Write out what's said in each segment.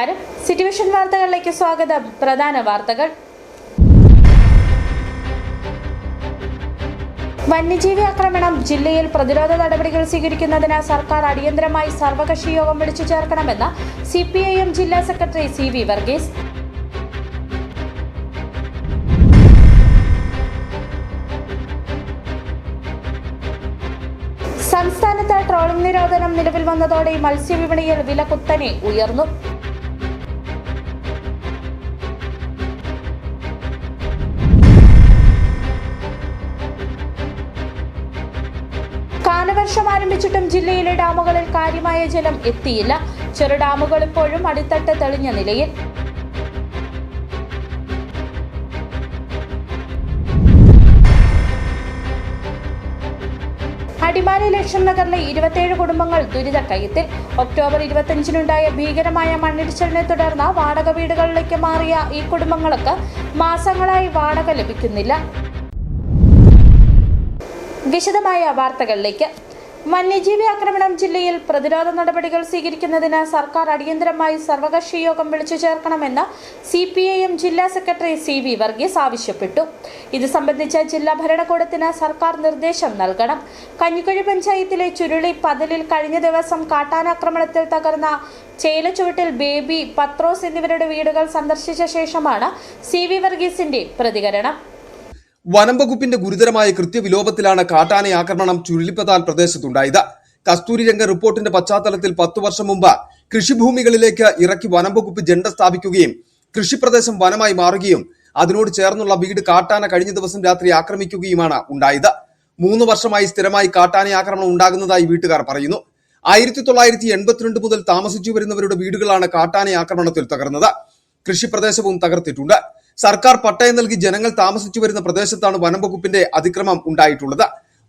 നമസ്കാരം. City vision വാർത്തകളിലേക്ക് സ്വാഗതം. പ്രധാന വാർത്തകൾ. വന്യജീവി ആക്രമണം ജില്ലയിൽ പ്രതിരോധ നടപടികൾ സ്വീകരിക്കുന്നതിന് സർക്കാർ അടിയന്തരമായി സർവകക്ഷി യോഗം വിളിച്ചു ചേർക്കണമെന്ന് CPIM ജില്ലാ സെക്രട്ടറി CV വർഗീസ്. സംസ്ഥാനത്ത് ട്രോളിംഗ് നിരോധനം നിലവിൽ വന്നതോടെ മത്സ്യവിപണിയിൽ വില കുത്തനെ ഉയർന്നു. കാലവർഷം ആരംഭിച്ചിട്ടും ജില്ലയിലെ ഡാമുകളിൽ കാര്യമായ ജലം എത്തിയില്ല. ചെറു ഡാമുകൾ ഇപ്പോഴും അടിത്തട്ട് തെളിഞ്ഞ നിലയിൽ. അടിമാലി ലക്ഷം നഗറിലെ 27 കുടുംബങ്ങൾ ദുരിതക്കയത്തിൽ. ഒക്ടോബർ 25-നുണ്ടായ ഭീകരമായ മണ്ണിടിച്ചിലിനെ തുടർന്ന് വാടക വീടുകളിലേക്ക് മാറിയ ഈ കുടുംബങ്ങൾക്ക് മാസങ്ങളായി വാടക ലഭിക്കുന്നില്ല. വിശദമായ വാർത്തകളിലേക്ക്. വന്യജീവി ആക്രമണം ജില്ലയിൽ പ്രതിരോധ നടപടികൾ സ്വീകരിക്കുന്നതിന് സർക്കാർ അടിയന്തരമായി സർവകക്ഷി യോഗം വിളിച്ചു ചേർക്കണമെന്ന് CPIM ജില്ലാ സെക്രട്ടറി CV വർഗീസ് ആവശ്യപ്പെട്ടു. ഇത് സംബന്ധിച്ച് ജില്ലാ ഭരണകൂടത്തിന് സർക്കാർ നിർദ്ദേശം നൽകണം. കഞ്ഞിക്കുഴി പഞ്ചായത്തിലെ ചുരുളി പതലിൽ കഴിഞ്ഞ ദിവസം കാട്ടാനാക്രമണത്തിൽ തകർന്ന ചേലച്ചുവട്ടിൽ ബേബി, പത്രോസ് എന്നിവരുടെ വീടുകൾ സന്ദർശിച്ച ശേഷമാണ് CV വർഗീസിന്റെ പ്രതികരണം. വനം വകുപ്പിന്റെ ഗുരുതരമായ കൃത്യവിലോപത്തിലാണ് കാട്ടാന ആക്രമണം ചുഴലിപ്പതാൽ പ്രദേശത്തുണ്ടായത്. കസ്തൂരിരംഗ റിപ്പോർട്ടിന്റെ പശ്ചാത്തലത്തിൽ 10 വർഷം മുമ്പ് കൃഷിഭൂമികളിലേക്ക് ഇറക്കി വനം വകുപ്പ് ജെണ്ട സ്ഥാപിക്കുകയും കൃഷിപ്രദേശം വനമായി മാറുകയും അതിനോട് ചേർന്നുള്ള വീട് കാട്ടാന കഴിഞ്ഞ ദിവസം രാത്രി ആക്രമിക്കുകയുമാണ് ഉണ്ടായത്. 3 വർഷമായി സ്ഥിരമായി കാട്ടാന ആക്രമണം ഉണ്ടാകുന്നതായി വീട്ടുകാർ പറയുന്നു. 1982 മുതൽ താമസിച്ചു വരുന്നവരുടെ വീടുകളാണ് കാട്ടാന ആക്രമണത്തിൽ തകർന്നത്. കൃഷിപ്രദേശവും തകർത്തിട്ടുണ്ട്. സർക്കാർ പട്ടയം നൽകി ജനങ്ങൾ താമസിച്ചു വരുന്ന പ്രദേശത്താണ് വനം വകുപ്പിന്റെ അതിക്രമം ഉണ്ടായിട്ടുള്ളത്.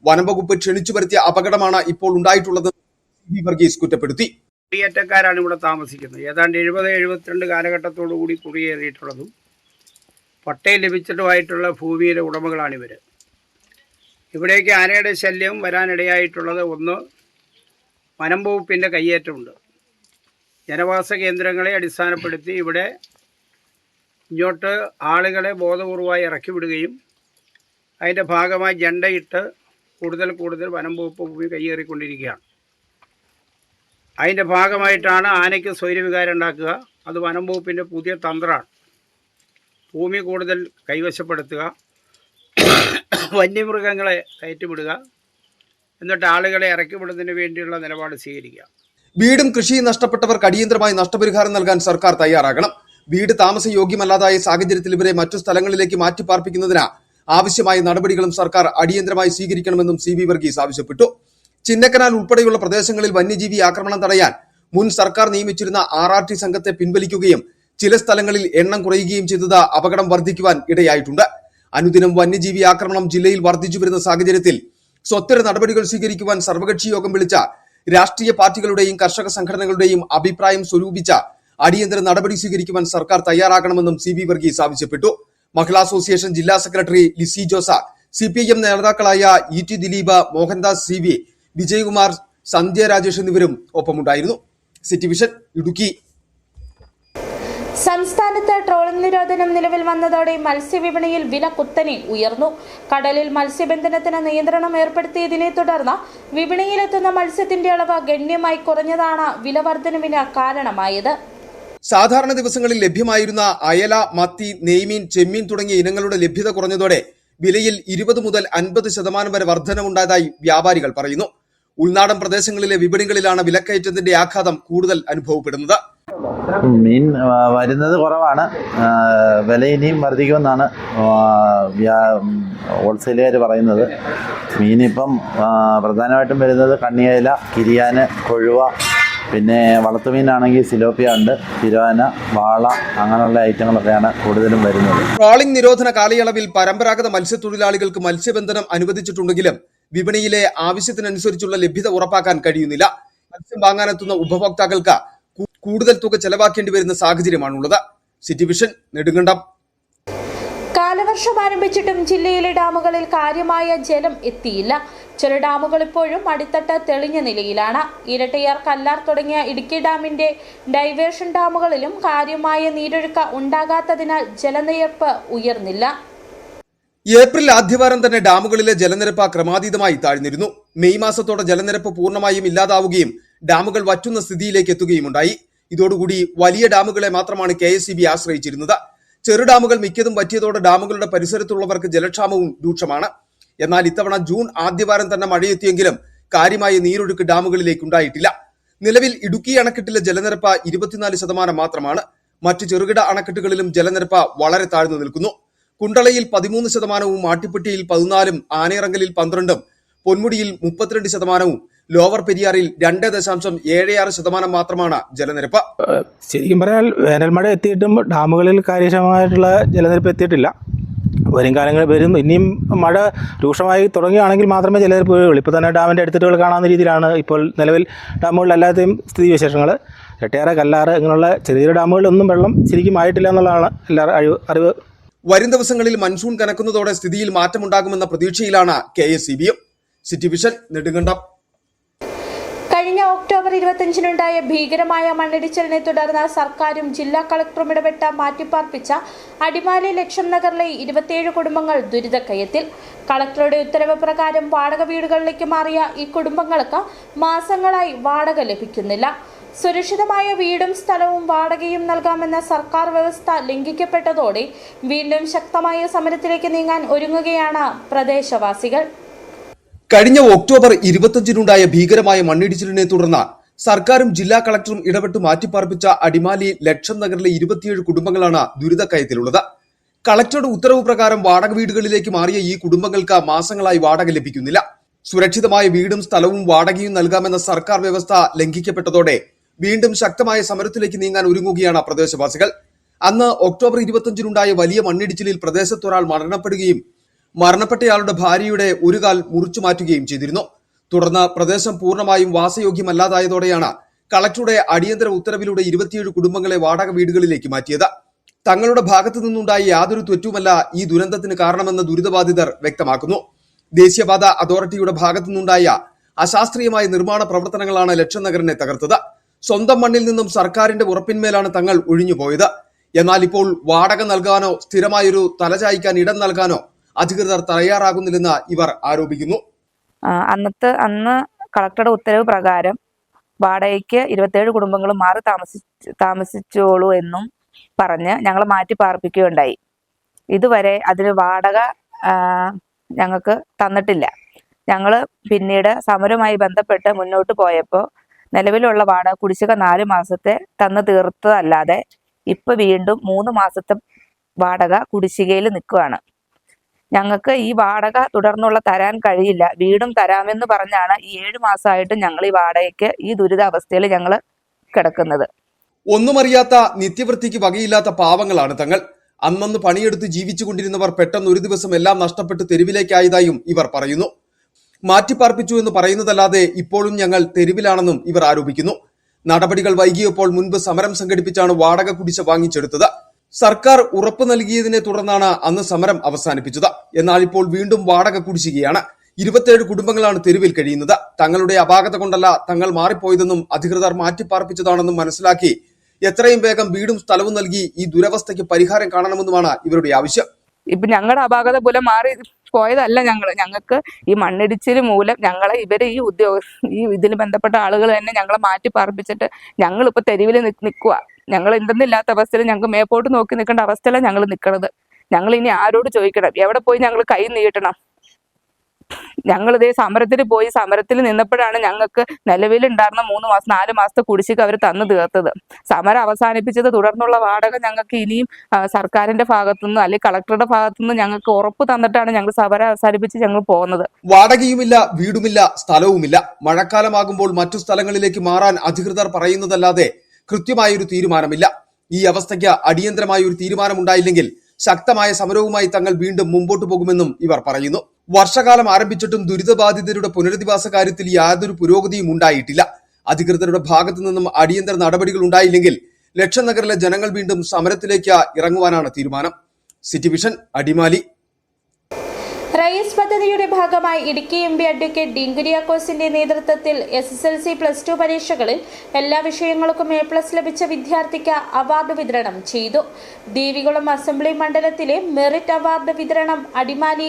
വനം വകുപ്പ് ക്ഷണിച്ചു വരുത്തിയ അപകടമാണ് ഇപ്പോൾ ഉണ്ടായിട്ടുള്ളത്. CV വർഗീസ് കുറ്റപ്പെടുത്തി. കുടിയേറ്റക്കാരാണ് ഇവിടെ താമസിക്കുന്നത്. ഏതാണ്ട് 70-72 കാലഘട്ടത്തോടുകൂടി കുടിയേറിയിട്ടുള്ളതും പട്ടയം ലഭിച്ചിട്ടുമായിട്ടുള്ള ഭൂമിയിലെ ഉടമകളാണിവർ. ഇവിടേക്ക് ആനയുടെ ശല്യം വരാനിടയായിട്ടുള്ളത് ഒന്ന്, വനം വകുപ്പിൻ്റെ കയ്യേറ്റമുണ്ട്. ജനവാസ കേന്ദ്രങ്ങളെ അടിസ്ഥാനപ്പെടുത്തി ഇവിടെ ഇങ്ങോട്ട് ആളുകളെ ബോധപൂർവമായി ഇറക്കി വിടുകയും അതിൻ്റെ ഭാഗമായി ജണ്ടയിട്ട് കൂടുതൽ വനം വകുപ്പ് ഭൂമി കയ്യേറിക്കൊണ്ടിരിക്കുകയാണ്. അതിൻ്റെ ഭാഗമായിട്ടാണ് ആനയ്ക്ക് സ്വൈര്യവികാരം ഉണ്ടാക്കുക. അത് വനം വകുപ്പിൻ്റെ പുതിയ തന്ത്രമാണ്. ഭൂമി കൂടുതൽ കൈവശപ്പെടുത്തുക, വന്യമൃഗങ്ങളെ കയറ്റിവിടുക, എന്നിട്ട് ആളുകളെ ഇറക്കി വിടുന്നതിന് വേണ്ടിയുള്ള നിലപാട് സ്വീകരിക്കുക. വീടും കൃഷിയും നഷ്ടപ്പെട്ടവർക്ക് അടിയന്തരമായി നഷ്ടപരിഹാരം നൽകാൻ സർക്കാർ തയ്യാറാകണം. വീട് താമസയോഗ്യമല്ലാതായ സാഹചര്യത്തിൽ ഇവരെ മറ്റു സ്ഥലങ്ങളിലേക്ക് മാറ്റിപ്പാർപ്പിക്കുന്നതിന് ആവശ്യമായ നടപടികളും സർക്കാർ അടിയന്തരമായി സ്വീകരിക്കണമെന്നും CV വർഗീസ് ആവശ്യപ്പെട്ടു. ചിന്നക്കനാൽ ഉൾപ്പെടെയുള്ള പ്രദേശങ്ങളിൽ വന്യജീവി ആക്രമണം തടയാൻ മുൻ സർക്കാർ നിയമിച്ചിരുന്ന RRT സംഘത്തെ പിൻവലിക്കുകയും ചില സ്ഥലങ്ങളിൽ എണ്ണം കുറയുകയും ചെയ്തത് അപകടം വർദ്ധിക്കുവാൻ ഇടയായിട്ടുണ്ട്. അനുദിനം വന്യജീവി ആക്രമണം ജില്ലയിൽ വർദ്ധിച്ചു വരുന്ന സാഹചര്യത്തിൽ സ്വത്തര നടപടികൾ സ്വീകരിക്കുവാൻ സർവകക്ഷി യോഗം വിളിച്ച രാഷ്ട്രീയ പാർട്ടികളുടെയും കർഷക സംഘടനകളുടെയും അഭിപ്രായം സ്വരൂപിച്ച അടിയന്തര നടപടി സ്വീകരിക്കുവാൻ സർക്കാർ തയ്യാറാകണമെന്നും CV വർഗീസ് ആവശ്യപ്പെട്ടു. മഹിളാ അസോസിയേഷൻ ജില്ലാ സെക്രട്ടറി ലിസി ജോസ, CPIM നേതാക്കളായ ET ദിലീപ്, മോഹൻദാസ് CV, വിജയകുമാർ, സന്ധ്യ രാജേഷ് എന്നിവരും ഒപ്പമുണ്ടായിരുന്നു. City vision Idukki. സംസ്ഥാനത്ത് ട്രോളിംഗ് നിരോധനം നിലവിൽ വന്നതോടെ മത്സ്യവിപണിയിൽ വില കുത്തനെ ഉയർന്നു. കടലിൽ മത്സ്യബന്ധനത്തിന് നിയന്ത്രണം ഏർപ്പെടുത്തിയതിനെ തുടർന്ന് വിപണിയിലെത്തുന്ന മത്സ്യത്തിന്റെ അളവ് ഗണ്യമായി കുറഞ്ഞതാണ് വില വർധനവിന് കാരണമായത്. സാധാരണ ദിവസങ്ങളിൽ ലഭ്യമായിരുന്ന അയല, മത്തി, നെയ്മീൻ, ചെമ്മീൻ തുടങ്ങിയ ഇനങ്ങളുടെ ലഭ്യത കുറഞ്ഞതോടെ വിലയിൽ 20 മുതൽ 50% വരെ വർധനവുണ്ടായതായി വ്യാപാരികൾ പറയുന്നു. ഉൾനാടൻ പ്രദേശങ്ങളിലെ വിപണികളിലാണ് വിലക്കയറ്റത്തിന്റെ ആഘാതം കൂടുതൽ അനുഭവപ്പെടുന്നത്. മീൻ വരുന്നത് കുറവാണ്. വില ഇനിയും വർദ്ധിക്കുമെന്നാണ് ഹോൾസെയിലുകാർ പറയുന്നത്. മീനിപ്പം പ്രധാനമായിട്ടും വരുന്നത് കണ്ണിയയില, കിരിയാന്, കൊഴുവ, പിന്നെ വളർത്തുമീനാണെങ്കിൽ സിലോപ്പിയ ഉണ്ട്, തിരുവാന, വാള, അങ്ങനെയുള്ള ഐറ്റങ്ങളൊക്കെയാണ് കൂടുതലും വരുന്നത്. ട്രോളിംഗ് നിരോധന കാലയളവിൽ പരമ്പരാഗത മത്സ്യത്തൊഴിലാളികൾക്ക് മത്സ്യബന്ധനം അനുവദിച്ചിട്ടുണ്ടെങ്കിലും വിപണിയിലെ ആവശ്യത്തിനനുസരിച്ചുള്ള ലഭ്യത ഉറപ്പാക്കാൻ കഴിയുന്നില്ല. മത്സ്യം വാങ്ങാനെത്തുന്ന ഉപഭോക്താക്കൾക്ക് കൂടുതൽ തുക ചെലവാക്കേണ്ടി വരുന്ന സാഹചര്യമാണുള്ളത്. City vision Nedumkandam. വർഷം ആരംഭിച്ചിട്ടും ജില്ലയിലെ ഡാമുകളിൽ കാര്യമായ ജലം എത്തിയില്ല. ചില ഡാമുകൾ ഇപ്പോഴും അടിത്തട്ട് തെളിഞ്ഞ നിലയിലാണ്. ഇരട്ടയാർ, കല്ലാർ തുടങ്ങിയ ഇടുക്കി ഡാമിന്റെ ഡൈവേർഷൻ ഡാമുകളിലും കാര്യമായ നീരൊഴുക്ക് ഉണ്ടാകാത്തതിനാൽ ജലനിരപ്പ് ഉയർന്നില്ല. ഏപ്രിൽ ആദ്യവാരം തന്നെ ഡാമുകളിലെ ജലനിരപ്പ് ക്രമാതീതമായി താഴ്ന്നിരുന്നു. മെയ് മാസത്തോടെ ജലനിരപ്പ് പൂർണ്ണമായും ഇല്ലാതാവുകയും ഡാമുകൾ വറ്റുന്ന സ്ഥിതിയിലേക്ക് എത്തുകയുമുണ്ടായി. ഇതോടുകൂടി വലിയ ഡാമുകളെ മാത്രമാണ് KSEB ആശ്രയിച്ചിരുന്നത്. ചെറു ഡാമുകൾ മിക്കതും വറ്റിയതോടെ ഡാമുകളുടെ പരിസരത്തുള്ളവർക്ക് ജലക്ഷാമവും രൂക്ഷമാണ്. എന്നാൽ ഇത്തവണ ജൂൺ ആദ്യവാരം തന്നെ മഴയെത്തിയെങ്കിലും കാര്യമായ നീരൊഴുക്ക് ഡാമുകളിലേക്ക് ഉണ്ടായിട്ടില്ല. നിലവിൽ ഇടുക്കി അണക്കെട്ടിലെ ജലനിരപ്പ് 24% മാത്രമാണ്. മറ്റ് ചെറുകിട അണക്കെട്ടുകളിലും ജലനിരപ്പ് വളരെ താഴ്ന്നു നിൽക്കുന്നു. കുണ്ടളയിൽ 13%, മാട്ടിപ്പെട്ടിയിൽ 14%, ആനയിറങ്കലിൽ 12%, പൊന്മുടിയിൽ 32%, ലോവർ പെരിയാറിൽ 2.76% മാത്രമാണ് ജലനിരപ്പ്. ശരിക്കും പറഞ്ഞാൽ വേനൽ മഴ എത്തിയിട്ടും ഡാമുകളിൽ കാര്യക്ഷമമായിട്ടുള്ള ജലനിരപ്പ് എത്തിയിട്ടില്ല. വരും കാലങ്ങളിൽ വരും. ഇനിയും മഴ രൂക്ഷമായി തുടങ്ങുകയാണെങ്കിൽ മാത്രമേ ജലനിരപ്പ് വീഴുകയുള്ളൂ. ഇപ്പോൾ തന്നെ ഡാമിൻ്റെ അടിത്തട്ടുകൾ കാണാവുന്ന രീതിയിലാണ് ഇപ്പോൾ നിലവിൽ ഡാമുകളിലല്ലാതെയും സ്ഥിതിവിശേഷങ്ങൾ. ഇരട്ടയാർ, കല്ലാർ ഇങ്ങനെയുള്ള ചെറിയ ഡാമുകളിലൊന്നും വെള്ളം ശരിക്കും ആയിട്ടില്ല എന്നുള്ളതാണ് എല്ലാവരും അറിവ്. വരും ദിവസങ്ങളിൽ മൺസൂൺ കനക്കുന്നതോടെ സ്ഥിതിയിൽ മാറ്റമുണ്ടാകുമെന്ന പ്രതീക്ഷയിലാണ് KSEB. City vision, Nedumkandam. കഴിഞ്ഞ ഒക്ടോബർ 25-നുണ്ടായ ഭീകരമായ മണ്ണിടിച്ചിലിനെ തുടർന്ന് സർക്കാരും ജില്ലാ കളക്ടറും ഇടപെട്ട് മാറ്റിപ്പാർപ്പിച്ച അടിമാലി ലക്ഷം നഗറിലെ 27 കുടുംബങ്ങൾ ദുരിതക്കയത്തിൽ. കളക്ടറുടെ ഉത്തരവ് പ്രകാരം വാടക വീടുകളിലേക്ക് മാറിയ ഈ കുടുംബങ്ങൾക്ക് മാസങ്ങളായി വാടക ലഭിക്കുന്നില്ല. സുരക്ഷിതമായ വീടും സ്ഥലവും വാടകയും നൽകാമെന്ന സർക്കാർ വ്യവസ്ഥ ലംഘിക്കപ്പെട്ടതോടെ വീണ്ടും ശക്തമായ സമരത്തിലേക്ക് നീങ്ങാൻ ഒരുങ്ങുകയാണ് പ്രദേശവാസികൾ. കഴിഞ്ഞ ഒക്ടോബർ 25-നുണ്ടായ ഭീകരമായ മണ്ണിടിച്ചിലിനെ തുടർന്ന് സർക്കാരും ജില്ലാ കളക്ടറും ഇടപെട്ട് മാറ്റിപ്പാർപ്പിച്ച അടിമാലി ലക്ഷം നഗറിലെ 27 കുടുംബങ്ങളാണ് ദുരിതക്കയത്തിലുള്ളത്. കളക്ടറുടെ ഉത്തരവ് പ്രകാരം വാടക വീടുകളിലേക്ക് മാറിയ ഈ കുടുംബങ്ങൾക്ക് മാസങ്ങളായി വാടക ലഭിക്കുന്നില്ല. സുരക്ഷിതമായ വീടും സ്ഥലവും വാടകയും നൽകാമെന്ന സർക്കാർ വ്യവസ്ഥ ലംഘിക്കപ്പെട്ടതോടെ വീണ്ടും ശക്തമായ സമരത്തിലേക്ക് നീങ്ങാൻ ഒരുങ്ങുകയാണ് പ്രദേശവാസികൾ. അന്ന് ഒക്ടോബർ 25-നുണ്ടായ വലിയ മണ്ണിടിച്ചിലിൽ പ്രദേശത്തൊരാൾ മരണപ്പെടുകയും മരണപ്പെട്ടയാളുടെ ഭാര്യയുടെ ഒരു കാൽ മുറിച്ചു മാറ്റുകയും ചെയ്തിരുന്നു. തുടർന്ന് പ്രദേശം പൂർണ്ണമായും വാസയോഗ്യമല്ലാതായതോടെയാണ് കളക്ടറുടെ അടിയന്തര ഉത്തരവിലൂടെ 27 കുടുംബങ്ങളെ വാടക വീടുകളിലേക്ക് മാറ്റിയത്. തങ്ങളുടെ ഭാഗത്തു നിന്നുണ്ടായ യാതൊരു തെറ്റുമല്ല ഈ ദുരന്തത്തിന് കാരണമെന്ന് ദുരിതബാധിതർ വ്യക്തമാക്കുന്നു. ദേശീയപാത അതോറിറ്റിയുടെ ഭാഗത്തു നിന്നുണ്ടായ അശാസ്ത്രീയമായ നിർമ്മാണ പ്രവർത്തനങ്ങളാണ് ലക്ഷം നഗറിനെ തകർത്തത്. സ്വന്തം മണ്ണിൽ നിന്നും സർക്കാരിന്റെ ഉറപ്പിന്മേലാണ് തങ്ങൾ ഒഴിഞ്ഞുപോയത്. എന്നാൽ ഇപ്പോൾ വാടക നൽകാനോ സ്ഥിരമായൊരു തലചായ്ക്കാൻ ഇടം നൽകാനോ അധികൃതർ തയ്യാറാകുന്നില്ലെന്ന് ഇവർ ആരോപിക്കുന്നു. അന്ന് കളക്ടറുടെ ഉത്തരവ് പ്രകാരം വാടകയ്ക്ക് 27 കുടുംബങ്ങളും മാറി താമസിച്ചോളൂ എന്നും പറഞ്ഞ് ഞങ്ങൾ മാറ്റി പാർപ്പിക്കുകയുണ്ടായി. ഇതുവരെ അതിന് വാടക ഞങ്ങൾക്ക് തന്നിട്ടില്ല. ഞങ്ങൾ പിന്നീട് സമരവുമായി ബന്ധപ്പെട്ട് മുന്നോട്ട് പോയപ്പോൾ നിലവിലുള്ള വാടക കുടിശ്ശിക 4 മാസത്തെ തന്നു തീർത്തതല്ലാതെ ഇപ്പം വീണ്ടും 3 മാസത്തെ വാടക കുടിശ്ശികയിൽ നിൽക്കുകയാണ്. ഞങ്ങൾക്ക് ഈ വാടക തുടർന്നുള്ള തരാൻ കഴിയില്ല. വീടും തരാമെന്ന് പറഞ്ഞാണ് ഈ 7 മാസമായിട്ട് ഞങ്ങൾ ഈ വാടകയ്ക്ക് ഈ ദുരിതാവസ്ഥയിൽ ഞങ്ങൾ കിടക്കുന്നത്. ഒന്നുമറിയാത്ത നിത്യവൃത്തിക്ക് വകയില്ലാത്ത പാവങ്ങളാണ് തങ്ങൾ. അന്നന്ന് പണിയെടുത്ത് ജീവിച്ചുകൊണ്ടിരുന്നവർ പെട്ടെന്ന് ഒരു ദിവസം എല്ലാം നഷ്ടപ്പെട്ട് തെരുവിലേക്കായതായും ഇവർ പറയുന്നു. മാറ്റിപ്പാർപ്പിച്ചു എന്ന് പറയുന്നതല്ലാതെ ഇപ്പോഴും ഞങ്ങൾ തെരുവിലാണെന്നും ഇവർ ആരോപിക്കുന്നു. നടപടികൾ വൈകിയപ്പോൾ മുൻപ് സമരം സംഘടിപ്പിച്ചാണ് വാടക കുടിശ്ശിക വാങ്ങിച്ചെടുത്തത്. സർക്കാർ ഉറപ്പ് നൽകിയതിനെ തുടർന്നാണ് അന്ന് സമരം അവസാനിപ്പിച്ചത്. എന്നാൽ ഇപ്പോൾ വീണ്ടും വാടക കുടിശ്ശികയാണ്. 27 കുടുംബങ്ങളാണ് തെരുവിൽ കഴിയുന്നത്. തങ്ങളുടെ അപാകത കൊണ്ടല്ല തങ്ങൾ മാറിപ്പോയതെന്നും അധികൃതർ മാറ്റിപ്പാർപ്പിച്ചതാണെന്നും മനസ്സിലാക്കി എത്രയും വേഗം വീടും സ്ഥലവും നൽകി ഈ ദുരവസ്ഥയ്ക്ക് പരിഹാരം കാണണമെന്നുമാണ് ഇവരുടെ ആവശ്യം. ഇപ്പൊ ഞങ്ങളുടെ അപാകത മൂലം മാറി പോയതല്ല ഞങ്ങൾക്ക് ഈ മണ്ണിടിച്ചിൽ മൂലം ഞങ്ങളെ ഇവര് ഈ ഇതിന് ബന്ധപ്പെട്ട ആളുകൾ തന്നെ ഞങ്ങളെ മാറ്റി പാർപ്പിച്ചിട്ട് ഞങ്ങളിപ്പോ തെരുവിൽ നിൽക്കുക. ഞങ്ങൾ എന്തെന്നില്ലാത്ത അവസ്ഥയിൽ ഞങ്ങൾക്ക് മേപ്പോട്ട് നോക്കി നിൽക്കേണ്ട അവസ്ഥയിലാണ് ഞങ്ങൾ നിൽക്കുന്നത്. ഞങ്ങൾ ഇനി ആരോട് ചോദിക്കണം? എവിടെ പോയി ഞങ്ങൾ കൈ നീട്ടണം? ഞങ്ങളിതേ സമരത്തിൽ പോയി സമരത്തിൽ നിന്നപ്പോഴാണ് ഞങ്ങൾക്ക് നിലവിലുണ്ടായിരുന്ന 3 മാസം 4 മാസത്തെ കുടിശ്ശിക അവർ തന്നു തീർത്തത്. സമരം അവസാനിപ്പിച്ചത് തുടർന്നുള്ള വാടക ഞങ്ങൾക്ക് ഇനിയും സർക്കാരിന്റെ ഭാഗത്തുനിന്ന് അല്ലെങ്കിൽ കളക്ടറുടെ ഭാഗത്തുനിന്ന് ഞങ്ങൾക്ക് ഉറപ്പ് തന്നിട്ടാണ് ഞങ്ങൾ സമരം അവസാനിപ്പിച്ച് ഞങ്ങൾ പോകുന്നത്. വാടകയുമില്ല, വീടുമില്ല, സ്ഥലവുമില്ല. മഴക്കാലമാകുമ്പോൾ മറ്റു സ്ഥലങ്ങളിലേക്ക് മാറാൻ അധികൃതർ പറയുന്നതല്ലാതെ കൃത്യമായൊരു തീരുമാനമില്ല. ഈ അവസ്ഥയ്ക്ക് അടിയന്തരമായ ഒരു തീരുമാനമുണ്ടായില്ലെങ്കിൽ ശക്തമായ സമരവുമായി തങ്ങൾ വീണ്ടും മുമ്പോട്ട് പോകുമെന്നും ഇവർ പറയുന്നു. വർഷകാലം ആരംഭിച്ചിട്ടും ദുരിതബാധിതരുടെ പുനരധിവാസ കാര്യത്തിൽ യാതൊരു പുരോഗതിയും ഉണ്ടായിട്ടില്ല. അധികൃതരുടെ ഭാഗത്തു നിന്നും അടിയന്തര നടപടികൾ ഉണ്ടായില്ലെങ്കിൽ ലക്ഷം നഗറിലെ ജനങ്ങൾ വീണ്ടും സമരത്തിലേക്ക് ഇറങ്ങുവാനാണ് തീരുമാനം. City vision Adimali. റൈസ് പദ്ധതിയുടെ ഭാഗമായി Idukki M P advocate Dean കുര്യാക്കോസിന്റെ നേതൃത്വത്തിൽ SSLC+2 പരീക്ഷകളിൽ എല്ലാ വിഷയങ്ങൾക്കും A+ ലഭിച്ച വിദ്യാർത്ഥിക്ക് അവാർഡ് വിതരണം ചെയ്തു. ദേവികുളം അസംബ്ലി മണ്ഡലത്തിലെ മെറിറ്റ് അവാർഡ് വിതരണം അടിമാലി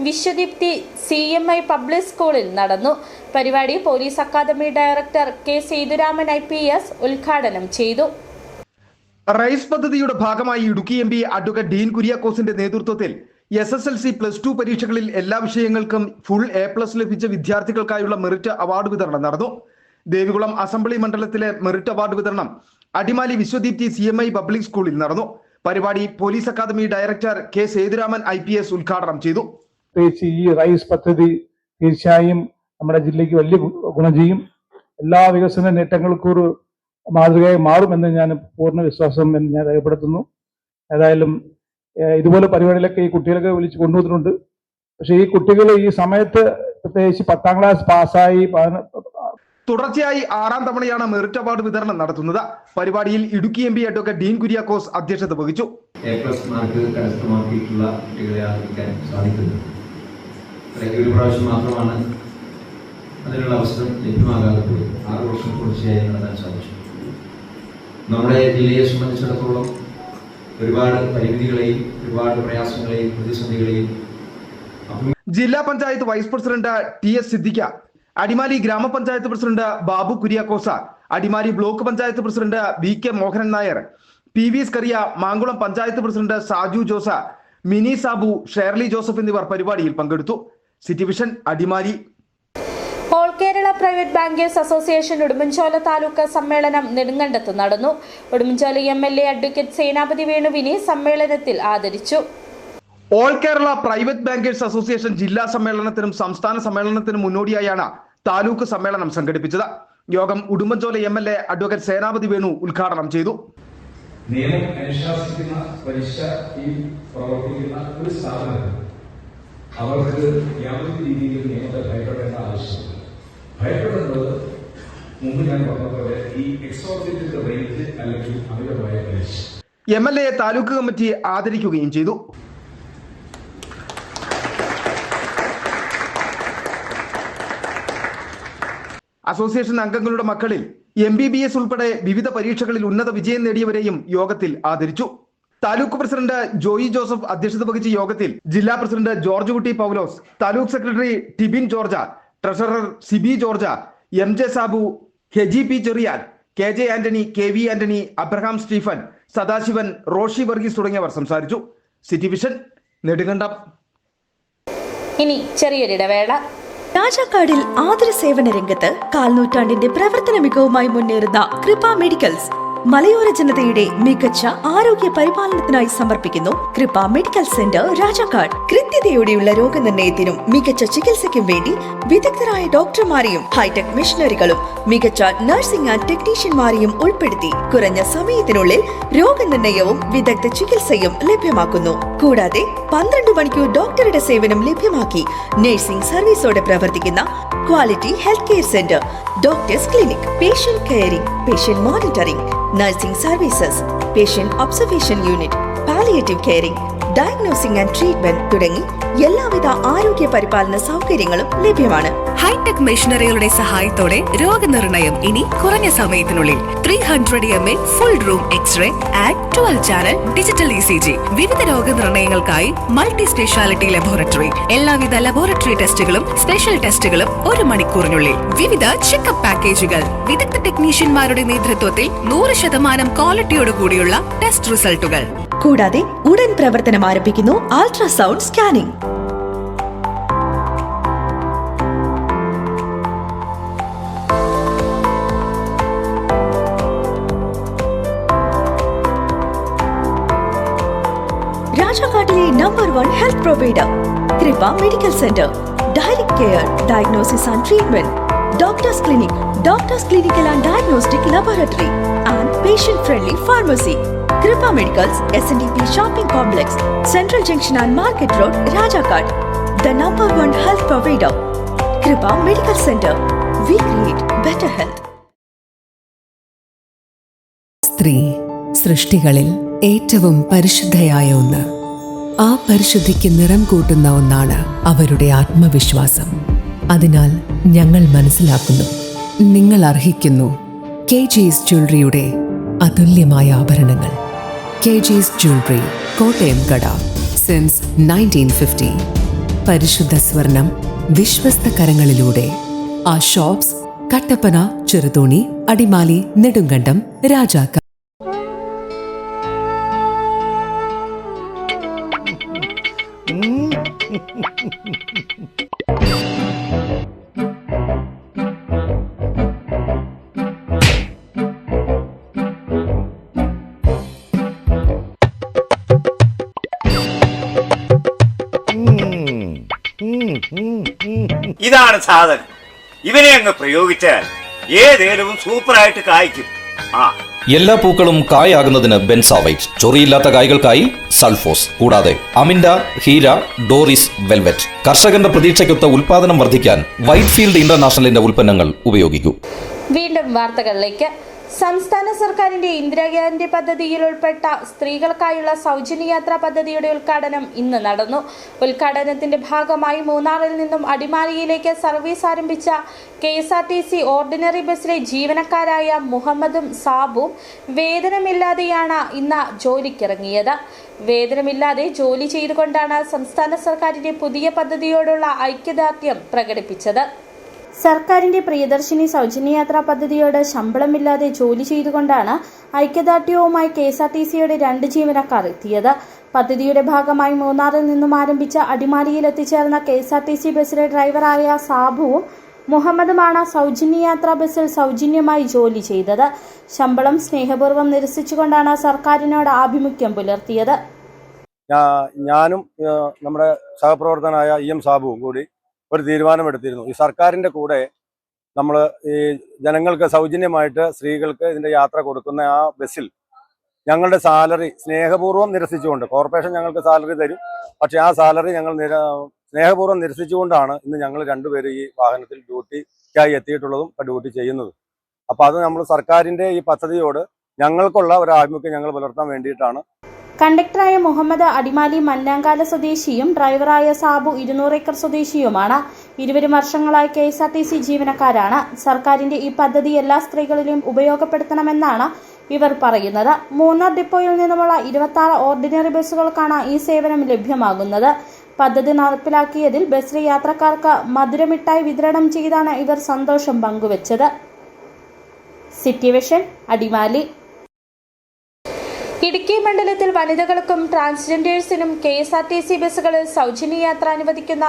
വിശ്വദീപ്തി CMI പബ്ലിക് സ്കൂളിൽ നടന്നു. പരിപാടി police academy director K. Sethuraman IPS ഉദ്ഘാടനം ചെയ്തു. റൈസ് പദ്ധതിയുടെ ഭാഗമായി Idukki M P advocate Dean കുര്യാക്കോസിന്റെ നേതൃത്വത്തിൽ SSLC+2 പരീക്ഷകളിൽ എല്ലാ വിഷയങ്ങൾക്കും ഫുൾ A+ ലഭിച്ച വിദ്യാർത്ഥികൾക്കായുള്ള മെറിറ്റ് അവാർഡ് വിതരണം നടന്നു. ദേവികുളം അസംബ്ലി മണ്ഡലത്തിലെ മെറിറ്റ് അവാർഡ് വിതരണം അടിമാലി വിശ്വദീപ്തി CMI പബ്ലിക് സ്കൂളിൽ നടന്നു. പരിപാടി police academy director K. Sethuraman IPS ഉദ്ഘാടനം ചെയ്തു. ഈ റൈസ് പദ്ധതി തീർച്ചയായും നമ്മുടെ ജില്ലയ്ക്ക് വലിയ ഗുണം ചെയ്യും. എല്ലാ വികസന നേട്ടങ്ങൾക്കും ഒരു മാതൃകയായി മാറുമെന്ന് ഞാൻ പൂർണ്ണ വിശ്വാസം ഞാൻ രേഖപ്പെടുത്തുന്നു. ഏതായാലും ഇതുപോലെ പരിപാടികളൊക്കെ ഈ കുട്ടികളൊക്കെ വിളിച്ച് കൊണ്ടുവന്നിട്ടുണ്ട്. പക്ഷെ ഈ കുട്ടികൾ ഈ സമയത്ത് പ്രത്യേകിച്ച് 10ാം ക്ലാസ് പാസ്സായി തുടർച്ചയായി 6ാം തവണയാണ് മെറിറ്റ് അവാർഡ് വിതരണം നടത്തുന്നത്. പരിപാടിയിൽ Idukki M P advocate Dean Kuriakose അധ്യക്ഷത വഹിച്ചു. A+ മാർക്ക് കരസ്ഥമാക്കിയിട്ടുള്ള കുട്ടികളെ ആദരിക്കാൻ സാധിക്കുന്നത് അല്ലെങ്കിൽ ഒരു പ്രാവശ്യം മാത്രമാണ് അതിനുള്ള അവസരം ലഭ്യമാകാതെ പോയി. 6 വർഷം തുടർച്ചയായി നടത്താൻ സാധിച്ചു. നമ്മുടെ ജില്ലയെ സംബന്ധിച്ചിടത്തോളം ഒരുപാട് പരിമിതികളെയും ഒരുപാട് പ്രയാസങ്ങളെയും പ്രതിസന്ധികളെയും ജില്ലാ panchayat vice president TS Siddiq, Adimali grama panchayat president Babu Kuriakose, Adimali block panchayat president VK Mohanan Nair, PV Scaria, Mankulam panchayat president Saju Jose, Mini Sabu, Shirley Joseph എന്നിവർ പരിപാടിയിൽ പങ്കെടുത്തു. City vision Adimali. All Kerala private bankers association Udumbanchola taluk സമ്മേളനം നെടുങ്കണ്ടത്ത് നടന്നു. ഉടുമ്പൻചോല MLA അഡ്വക്കേറ്റ് സേനാപതി വേണുവിനെ സമ്മേളനത്തിൽ ആദരിച്ചു. All Kerala private bankers association ജില്ലാ സമ്മേളനത്തിനും സംസ്ഥാന സമ്മേളനത്തിനും മുന്നോടിയായാണ് താലൂക്ക് സമ്മേളനം സംഘടിപ്പിച്ചത്. യോഗം ഉടുമ്പൻചോല MLA അഡ്വക്കേറ്റ് സേനാപതി വേണു ഉദ്ഘാടനം ചെയ്തു. നിയമം അനുശാസിക്കുന്ന പലിശ പ്രവർത്തിക്കുന്ന ഒരു സ്ഥാപനം അവർക്ക് യാതൊരു രീതിയിൽ നിയമത്തെ ഭയപ്പെടേണ്ട ആവശ്യമില്ല. ഭയപ്പെടുന്നത് മുമ്പ് ഞാൻ പറഞ്ഞതുപോലെ ഈ എക്സോർബിറ്റന്റ് റേറ്റ് അല്ലെങ്കിൽ അമിതമായ പലിശ. MLA താലൂക്ക് കമ്മിറ്റി ആദരിക്കുകയും ചെയ്തു. അസോസിയേഷൻ അംഗങ്ങളുടെ മക്കളിൽ MBBS ഉൾപ്പെടെ വിവിധ പരീക്ഷകളിൽ ഉന്നത വിജയം നേടിയവരെയും യോഗത്തിൽ ആദരിച്ചു. താലൂക്ക് പ്രസിഡന്റ് ജോയി ജോസഫ് അധ്യക്ഷത വഹിച്ച യോഗത്തിൽ ജില്ലാ president George Kutty Paulose, taluk secretary Tibin George, treasurer Sibi George, MJ Sabu, Heji P Cherian, KJ Antony, KV Antony, Abraham Stephen, Sadasivan, Roshy Varghese തുടങ്ങിയവർ സംസാരിച്ചു. City vision Nedumkandam. ഇനി ചെറിയൊരിടവേള. രാജാക്കാടിൽ ആതുര സേവന രംഗത്ത് കാൽനൂറ്റാണ്ടിന്റെ പ്രവർത്തന മികവുമായി മുന്നേറുന്ന കൃപ മെഡിക്കൽസ് മലയോര ജനതയുടെ മികച്ച ആരോഗ്യ പരിപാലനത്തിനായി സമർപ്പിക്കുന്നു കൃപ മെഡിക്കൽ സെന്റർ രാജാക്കാട്. കൃത്യതയോടെയുള്ള രോഗനിർണയത്തിനും മികച്ച ചികിത്സയ്ക്കും വേണ്ടി വിദഗ്ധരായ ഡോക്ടർമാരെയും ഹൈടെക് മെഷീനറികളും മികച്ച നഴ്സിംഗ് ആൻഡ് ടെക്നീഷ്യന്മാരെയും ഉൾപ്പെടുത്തി കുറഞ്ഞ സമയത്തിനുള്ളിൽ രോഗനിർണയവും വിദഗ്ധ ചികിത്സയും ലഭ്യമാക്കുന്നു. കൂടാതെ 12 മണിക്കൂർ ഡോക്ടറുടെ സേവനം ലഭ്യമാക്കി നഴ്സിംഗ് സർവീസോടെ പ്രവർത്തിക്കുന്ന quality health care centre, doctors clinic, patient caring, patient monitoring, nursing services, patient observation unit, palliative caring, diagnosing and treatment തുടങ്ങി എല്ലാവിധ ആരോഗ്യ പരിപാലന സൗകര്യങ്ങളും ലഭ്യമാണ്. ഹൈടെക് മെഷീനറികളുടെ സഹായത്തോടെ രോഗനിർണയം ഇനി കുറഞ്ഞ സമയത്തിനുള്ളിൽ 300 ml full room X-ray and 12 channel digital ECG. വിവിധ രോഗനിർണയങ്ങൾക്കായി മൾട്ടി സ്പെഷ്യാലിറ്റി ലബോറട്ടറി. എല്ലാവിധ ലബോറട്ടറി ടെസ്റ്റുകളും സ്പെഷ്യൽ ടെസ്റ്റുകളും 1 മണിക്കൂറിനുള്ളിൽ. വിവിധ ചെക്കപ്പ് പാക്കേജുകൾ. വിദഗ്ധ ടെക്നീഷ്യന്മാരുടെ നേതൃത്വത്തിൽ 100% ക്വാളിറ്റിയോട് കൂടിയുള്ള ടെസ്റ്റ് റിസൾട്ടുകൾ. കൂടാതെ ഉടൻ പ്രവർത്തനം ആരംഭിക്കുന്നു അൾട്രാസൗണ്ട് സ്കാനിംഗ്. രാജാക്കാട്ടിലെ number 1 health provider Kripa medical centre. Direct care, diagnosis and treatment, doctors clinic, doctors clinical and diagnostic laboratory and patient friendly pharmacy. Kripa Medicals, SNDP Shopping Complex, Central Junction and Market Road, Rajakad. The number 1 health provider, Kripa Medical Center. We create better health. സ്ത്രീ സൃഷ്ടികളിൽ ഏറ്റവും പരിശുദ്ധയായ ഒന്ന്. ആ പരിശുദ്ധിക്ക് നിറം കൂട്ടുന്ന ഒന്നാണ് അവരുടെ ആത്മവിശ്വാസം. അതിനാൽ ഞങ്ങൾ മനസ്സിലാക്കുന്നു, നിങ്ങൾ അർഹിക്കുന്നു KG's ജ്വല്ലറിയുടെ അതുല്യമായ ആഭരണങ്ങൾ. KG's ജ്വല്ലറി, കോട്ടയം കട, സിൻസ് 1950. പരിശുദ്ധ സ്വർണം വിശ്വസ്ത കരങ്ങളിലൂടെ. ആ ഷോപ്സ് കട്ടപ്പന, ചെറുതോണി, അടിമാലി, നെടുങ്കണ്ടം, രാജാക്ക. ഇതാണ് സാധനം. ഇവനെ അങ്ങ് പ്രയോഗിച്ചാൽ ഏതേലും സൂപ്പറായിട്ട് കായ്ക്കും. എല്ലാ പൂക്കളും കായാകുന്നതിന് ബെൻസാവൈറ്റ്, ചൊറിയില്ലാത്ത കായ്കൾക്കായി സൾഫോസ്, കൂടാതെ അമിൻഡ, ഹീര, ഡോറിസ്, വെൽവെറ്റ്. കർഷകന്റെ പ്രതീക്ഷയ്ക്കൊത്ത ഉൽപാദനം വർദ്ധിക്കാൻ വൈറ്റ്ഫീൽഡ് ഇന്റർനാഷണലിന്റെ ഉൽപ്പന്നങ്ങൾ ഉപയോഗിക്കൂ. വീണ്ടും വാർത്തകളിലേക്ക്. സംസ്ഥാന സർക്കാരിന്റെ ഇന്ദിരാഗാന്ധി പദ്ധതിയിൽ ഉൾപ്പെട്ട സ്ത്രീകൾക്കായുള്ള സൗജന്യ യാത്രാ പദ്ധതിയുടെ ഉദ്ഘാടനം ഇന്ന് നടന്നു. ഉദ്ഘാടനത്തിന്റെ ഭാഗമായി മൂന്നാറിൽ നിന്നും അടിമാലിയിലേക്ക് സർവീസ് ആരംഭിച്ച KSRTC ഓർഡിനറി ബസ്സിലെ ജീവനക്കാരായ മുഹമ്മദും സാബുവും വേതനമില്ലാതെയാണ് ഇന്ന് ജോലിക്കിറങ്ങിയത്. വേതനമില്ലാതെ ജോലി ചെയ്തുകൊണ്ടാണ് സംസ്ഥാന സർക്കാരിന്റെ പുതിയ പദ്ധതിയോടുള്ള ഐക്യദാർഢ്യം പ്രകടിപ്പിച്ചത്. സർക്കാരിന്റെ പ്രിയദർശിനി സൗജന്യ യാത്രാ പദ്ധതിയോട് ശമ്പളമില്ലാതെ ജോലി ചെയ്തുകൊണ്ടാണ് ഐക്യദാർഢ്യവുമായി KSRTCയുടെ 2 ജീവനക്കാർ എത്തിയത്. പദ്ധതിയുടെ ഭാഗമായി മൂന്നാറിൽ നിന്നും ആരംഭിച്ച അടിമാലിയിൽ എത്തിച്ചേർന്ന KSRTC ബസ്സിലെ ഡ്രൈവറായ സാബുവും മുഹമ്മദുമാണ് സൗജന്യ യാത്രാ ബസ്സിൽ സൗജന്യമായി ജോലി ചെയ്തത്. ശമ്പളം സ്നേഹപൂർവ്വം നിരസിച്ചുകൊണ്ടാണ് സർക്കാരിനോട് ആഭിമുഖ്യം പുലർത്തിയത്. ഞാനും നമ്മുടെ സഹപ്രവർത്തകനായ EM സാബുവും കൂടി ഒരു തീരുമാനമെടുത്തിരുന്നു. ഈ സർക്കാരിൻ്റെ കൂടെ നമ്മൾ ഈ ജനങ്ങൾക്ക് സൗജന്യമായിട്ട് സ്ത്രീകൾക്ക് ഇതിൻ്റെ യാത്ര കൊടുക്കുന്ന ആ ബസ്സിൽ ഞങ്ങളുടെ സാലറി സ്നേഹപൂർവ്വം നിരസിച്ചുകൊണ്ട്, കോർപ്പറേഷൻ ഞങ്ങൾക്ക് സാലറി തരും, പക്ഷേ ആ സാലറി ഞങ്ങൾ സ്നേഹപൂർവ്വം നിരസിച്ചുകൊണ്ടാണ് ഇന്ന് ഞങ്ങൾ രണ്ടുപേരും ഈ വാഹനത്തിൽ ഡ്യൂട്ടിക്കായി എത്തിയിട്ടുള്ളതും ഡ്യൂട്ടി ചെയ്യുന്നതും. അപ്പോൾ അത് നമ്മൾ സർക്കാരിൻ്റെ ഈ പദ്ധതിയോട് ഞങ്ങൾക്കുള്ള ഒരു ആഭിമുഖ്യം ഞങ്ങൾ പുലർത്താൻ വേണ്ടിയിട്ടാണ്. കണ്ടക്ടറായ മുഹമ്മദ് അടിമാലി മന്നാങ്കാല സ്വദേശിയും ഡ്രൈവറായ സാബു 200 ഏക്കർ സ്വദേശിയുമാണ്. 20 വർഷങ്ങളായി KSRTC ജീവനക്കാരാണ്. സർക്കാരിന്റെ ഈ പദ്ധതി എല്ലാ സ്ത്രീകളിലും ഉപയോഗപ്പെടുത്തണമെന്നാണ് ഇവർ പറയുന്നത്. മൂന്നാർ ഡിപ്പോയിൽ നിന്നുമുള്ള 26 ഓർഡിനറി ബസ്സുകൾക്കാണ് ഈ സേവനം ലഭ്യമാകുന്നത്. പദ്ധതി നടപ്പിലാക്കിയതിൽ ബസ്സിലെ യാത്രക്കാർക്ക് മധുരമിഠായി വിതരണം ചെയ്താണ് ഇവർ സന്തോഷം പങ്കുവച്ചത്. City vision, Adimali. ഇടുക്കി മണ്ഡലത്തിൽ വനിതകൾക്കും ട്രാൻസ്ജെൻഡേഴ്സിനും KSRTC ബസ്സുകളിൽ സൗജന്യ യാത്ര അനുവദിക്കുന്ന